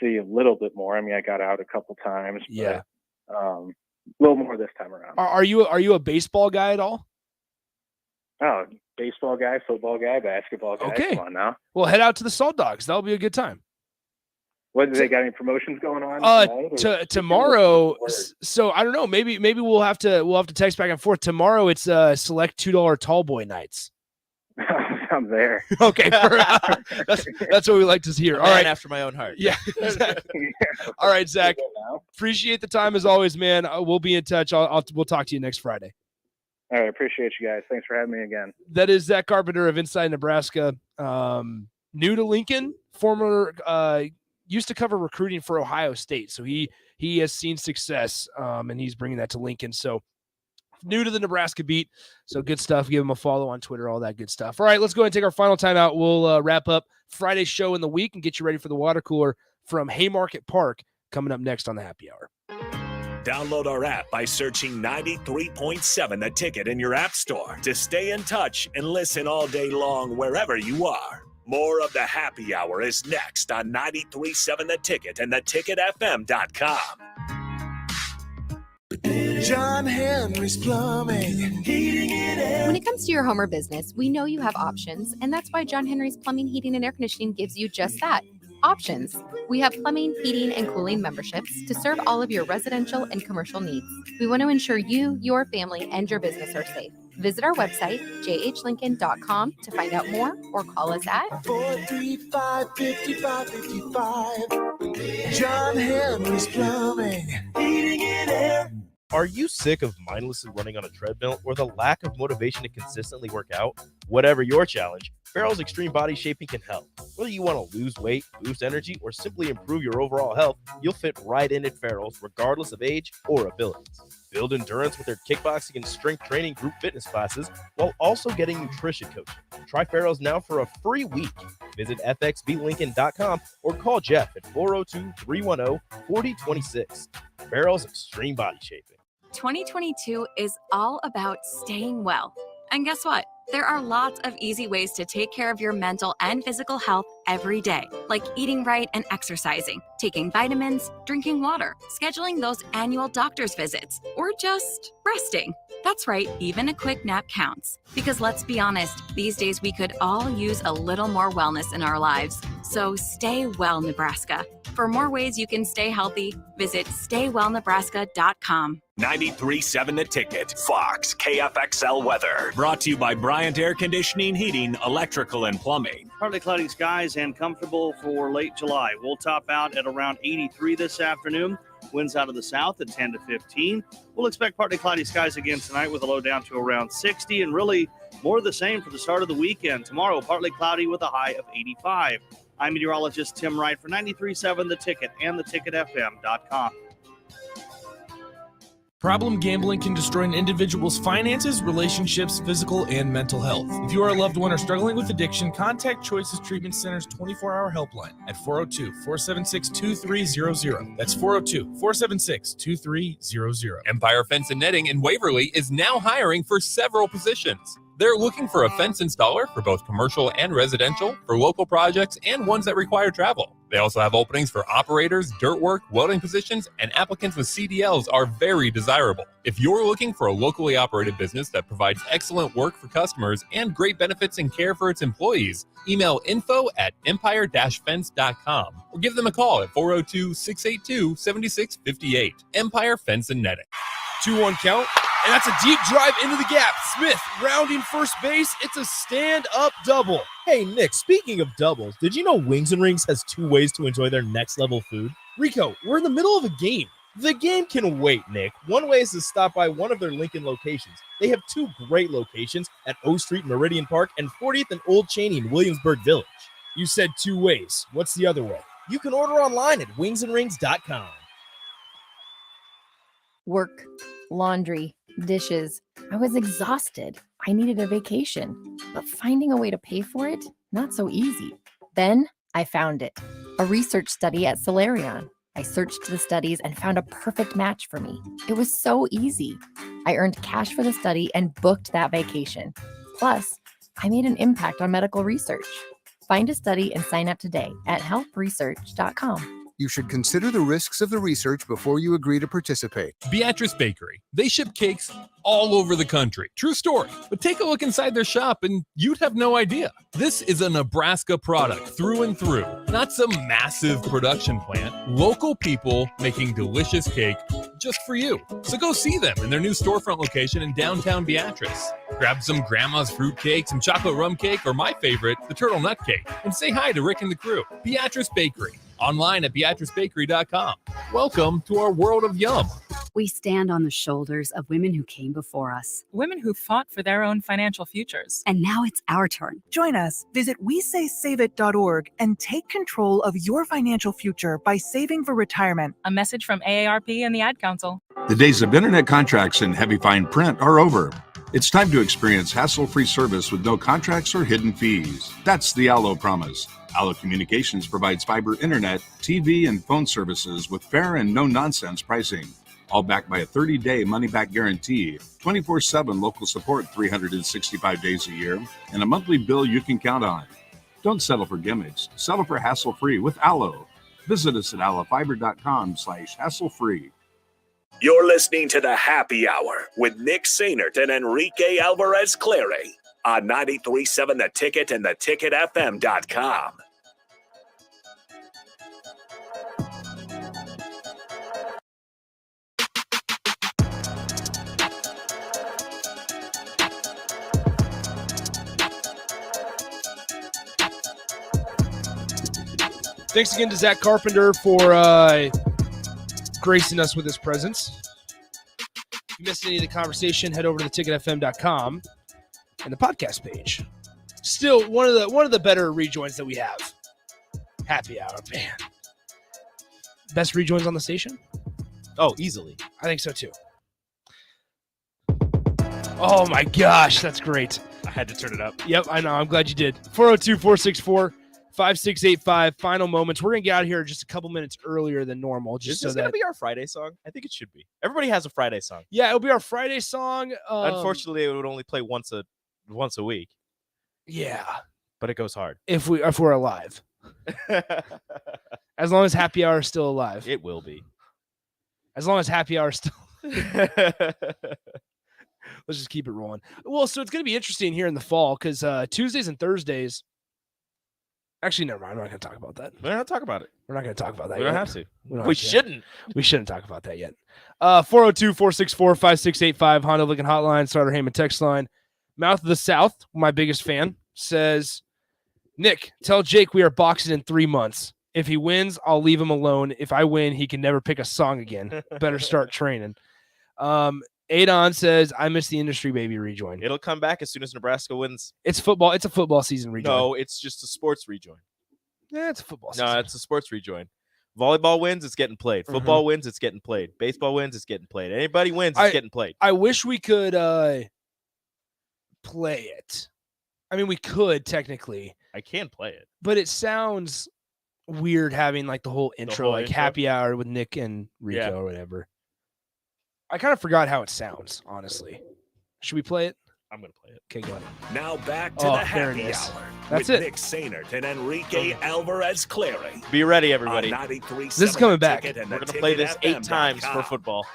city a little bit more. I mean, I got out a couple times, but a little more this time around. Are you a baseball guy at all? Oh, baseball guy, football guy, basketball guy. Okay. Come on now. Well, head out to the Salt Dogs. That'll be a good time. What, do they got any promotions going on? Tomorrow. So I don't know. Maybe we'll have to text back and forth. Tomorrow it's select $2 tall boy nights. I'm there. Okay, that's what we like to hear. All right, after my own heart. Yeah. Exactly. All right, Zach. Appreciate the time as always, man. We'll be in touch. We'll talk to you next Friday. All right, appreciate you guys. Thanks for having me again. That is Zach Carpenter of Inside Nebraska. New to Lincoln, former used to cover recruiting for Ohio State, so he has seen success, and he's bringing that to Lincoln. So new to the Nebraska beat, so good stuff. Give him a follow on Twitter, all that good stuff. All right, let's go ahead and take our final time out. We'll wrap up Friday's show in the week and get you ready for the water cooler from Haymarket Park coming up next on the Happy Hour. Download our app by searching 93.7 The Ticket in your app store to stay in touch and listen all day long wherever you are. More of the Happy Hour is next on 93.7 The Ticket and theticketfm.com. John Henry's Plumbing, heating and air. When it comes to your home or business, we know you have options, and that's why John Henry's Plumbing, Heating, and Air Conditioning gives you just that. Options. We have plumbing, heating, and cooling memberships to serve all of your residential and commercial needs. We want to ensure you, your family, and your business are safe. Visit our website, jhlincoln.com, to find out more or call us at 435-5555. John Henry's Plumbing, heating and air. Are you sick of mindlessly running on a treadmill or the lack of motivation to consistently work out? Whatever your challenge, Farrell's Extreme Body Shaping can help. Whether you want to lose weight, boost energy, or simply improve your overall health, you'll fit right in at Farrell's regardless of age or abilities. Build endurance with their kickboxing and strength training group fitness classes while also getting nutrition coaching. Try Farrell's now for a free week. Visit fxblincoln.com or call Jeff at 402-310-4026. Farrell's Extreme Body Shaping. 2022 is all about staying well. And guess what? There are lots of easy ways to take care of your mental and physical health every day, like eating right and exercising, taking vitamins, drinking water, scheduling those annual doctor's visits, or just resting. That's right, even a quick nap counts. Because let's be honest, these days we could all use a little more wellness in our lives. So stay well, Nebraska. For more ways you can stay healthy, visit staywellnebraska.com. 93.7 The Ticket, Fox, KFXL weather. Brought to you by Bryant Air Conditioning, Heating, Electrical, and Plumbing. Partly cloudy skies and comfortable for late July. We'll top out at around 83 this afternoon. Winds out of the south at 10 to 15. We'll expect partly cloudy skies again tonight with a low down to around 60, and really more of the same for the start of the weekend. Tomorrow, partly cloudy with a high of 85. I'm meteorologist Tim Wright for 93.7 The Ticket and theticketfm.com. Problem gambling can destroy an individual's finances, relationships, physical, and mental health. If you are a loved one or struggling with addiction, contact Choices Treatment Center's 24-hour helpline at 402-476-2300. That's 402-476-2300. Empire Fence and Netting in Waverly is now hiring for several positions. They're looking for a fence installer for both commercial and residential, for local projects, and ones that require travel. They also have openings for operators, dirt work, welding positions, and applicants with CDLs are very desirable. If you're looking for a locally operated business that provides excellent work for customers and great benefits and care for its employees, email info@empire-fence.com or give them a call at 402-682-7658. Empire Fence and Netting. 2-1 count. And that's a deep drive into the gap. Smith rounding first base. It's a stand-up double. Hey, Nick, speaking of doubles, did you know Wings and Rings has 2 ways to enjoy their next level food? Rico, we're in the middle of a game. The game can wait, Nick. One way is to stop by one of their Lincoln locations. They have 2 great locations at O Street, Meridian Park, and 40th and Old Cheney in Williamsburg Village. You said 2 ways. What's the other way? You can order online at wingsandrings.com. Work, laundry, dishes. I was exhausted. I needed a vacation, but finding a way to pay for it, not so easy. Then I found it, a research study at Solarion. I searched the studies and found a perfect match for me. It was so easy. I earned cash for the study and booked that vacation. Plus, I made an impact on medical research. Find a study and sign up today at helpresearch.com. You should consider the risks of the research before you agree to participate. Beatrice Bakery. They ship cakes all over the country. True story. But take a look inside their shop and you'd have no idea. This is a Nebraska product through and through. Not some massive production plant. Local people making delicious cake just for you. So go see them in their new storefront location in downtown Beatrice. Grab some grandma's fruit cake, some chocolate rum cake, or my favorite, the turtle nut cake. And say hi to Rick and the crew. Beatrice Bakery. Online at beatricebakery.com. Welcome to our world of yum. We stand on the shoulders of women who came before us. Women who fought for their own financial futures. And now it's our turn. Join us. Visit WeSaySaveIt.org and take control of your financial future by saving for retirement. A message from AARP and the Ad Council. The days of internet contracts and heavy fine print are over. It's time to experience hassle-free service with no contracts or hidden fees. That's the Allo promise. Allo Communications provides fiber internet, TV, and phone services with fair and no-nonsense pricing. All backed by a 30-day money-back guarantee, 24/7 local support 365 days a year, and a monthly bill you can count on. Don't settle for gimmicks. Settle for hassle-free with Allo. Visit us at allofiber.com/hassle-free. You're listening to the Happy Hour with Nick Sainert and Enrique Alvarez Clary on 93.7 The Ticket and theticketfm.com. Thanks again to Zach Carpenter for gracing us with his presence. If you missed any of the conversation, head over to theticketfm.com and the podcast page. Still one of the better rejoins that we have. Happy Hour, man. Best rejoins on the station? Oh, easily. I think so too. Oh my gosh, that's great. I had to turn it up. Yep, I know. I'm glad you did. 402-464-5685. Final moments. We're going to get out of here just a couple minutes earlier than normal. Is this going to be our Friday song? I think it should be. Everybody has a Friday song. Yeah, it'll be our Friday song. Unfortunately, it would only play once a week. Yeah. But it goes hard. If we're alive. As long as Happy Hour is still alive. It will be. As long as Happy Hour is still Let's just keep it rolling. Well, so it's going to be interesting here in the fall because Tuesdays and Thursdays. Actually, never mind. We're not going to talk about that. We're not talk about it. We're not going to talk about that We yet. don't have to. We shouldn't. We shouldn't talk about that yet. 402-464-5685. Honda Lincoln Hotline. Starter Heyman text line. Mouth of the South, my biggest fan, says, Nick, tell Jake we are boxing in 3 months. If he wins, I'll leave him alone. If I win, he can never pick a song again. Better start training. Adon says, I miss the industry baby rejoin. It'll come back as soon as Nebraska wins. It's football. It's a football season rejoin. No, it's just a sports rejoin. Yeah, it's a football season. No, it's a sports rejoin. Volleyball wins, it's getting played. Football wins, it's getting played. Baseball wins, it's getting played. Anybody wins, it's getting played. I wish we could play it. I mean, we could technically. I can play it. But it sounds weird having like the whole intro, like Happy Hour with Nick and Rico or whatever. I kind of forgot how it sounds, honestly. Should we play it? I'm going to play it. Okay, go ahead. Now back to the Happy Hour That's with it. Nick Sainert and Enrique Alvarez Clary. Be ready, everybody. On 93.7 This is coming back. Ticket and We're going to play this 8 times theticketfm.com. for football.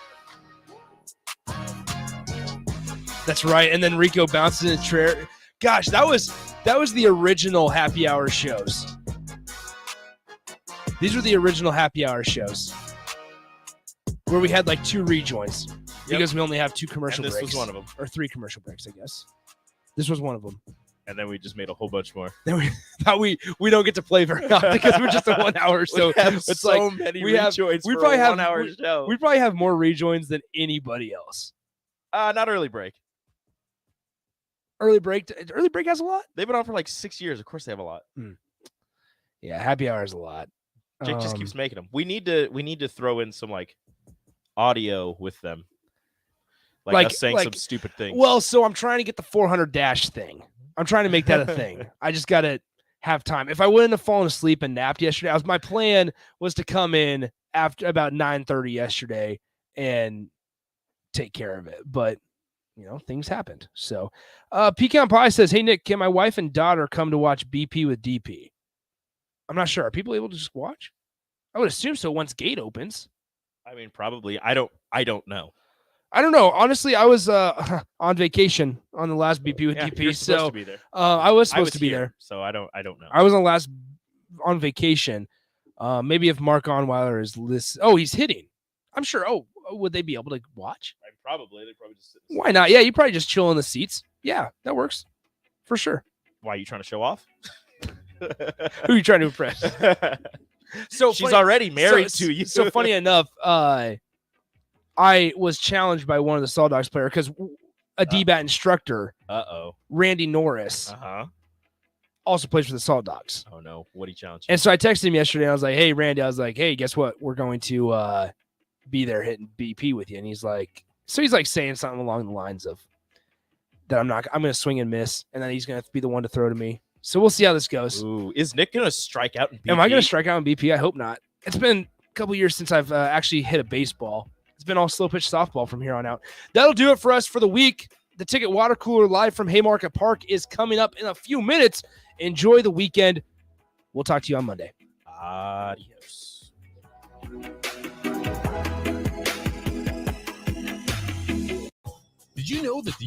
That's right. And then Rico bounces in the chair. Gosh, that was the original Happy Hour shows. These were the original Happy Hour shows where we had like 2 rejoins because we only have 2 commercial And this breaks. was one of them. Or 3 commercial breaks, I guess. This was one of them. And then we just made a whole bunch more. Then we don't get to play very often because we're just a 1 hour show. It's so many rejoins for a 1 hour show. We probably have more rejoins than anybody else. Not early break. Early break has a lot. They've been on for like 6 years. Of course they have a lot. Yeah, happy hour is a lot. Jake just keeps making them. We need to throw in some like audio with them. Like us saying some stupid things. Well, so I'm trying to get the 400 dash thing. I'm trying to make that a thing. I just got to have time. If I wouldn't have fallen asleep and napped yesterday, my plan was to come in after about 9:30 yesterday and take care of it. But, things happened. So Pecan Pie says, hey, Nick, can my wife and daughter come to watch BP with DP? I'm not sure. Are people able to just watch? I would assume so once gate opens. I mean, probably. I don't know. I don't know. Honestly, I was on vacation on the last BP with DP, you're supposed so to be there. I was supposed to be here, there. So I don't know. I was on vacation. Maybe if Mark Onweiler is listening. Oh, he's hitting. I'm sure. Oh, would they be able to watch? Probably. They probably just sit. Why not? Yeah, you probably just chill in the seats. Yeah, that works for sure. Why are you trying to show off? Who are you trying to impress? So she's already married to you. So funny enough, I was challenged by one of the Saw Dogs player because a DBAT instructor, Randy Norris, also plays for the Saw Dogs. Oh no, what he challenged? And so I texted him yesterday. And I was like, "Hey, Randy," I was like, "Hey, guess what? We're going to be there hitting BP with you." And he's like saying something along the lines of that I'm going to swing and miss, and then he's going to be the one to throw to me. So we'll see how this goes. Ooh, is Nick going to strike out in BP? Am I going to strike out in BP? I hope not. It's been a couple years since I've actually hit a baseball. It's been all slow pitch softball from here on out. That'll do it for us for the week. The Ticket Water Cooler live from Haymarket Park is coming up in a few minutes. Enjoy the weekend. We'll talk to you on Monday. Adios. Did you know that the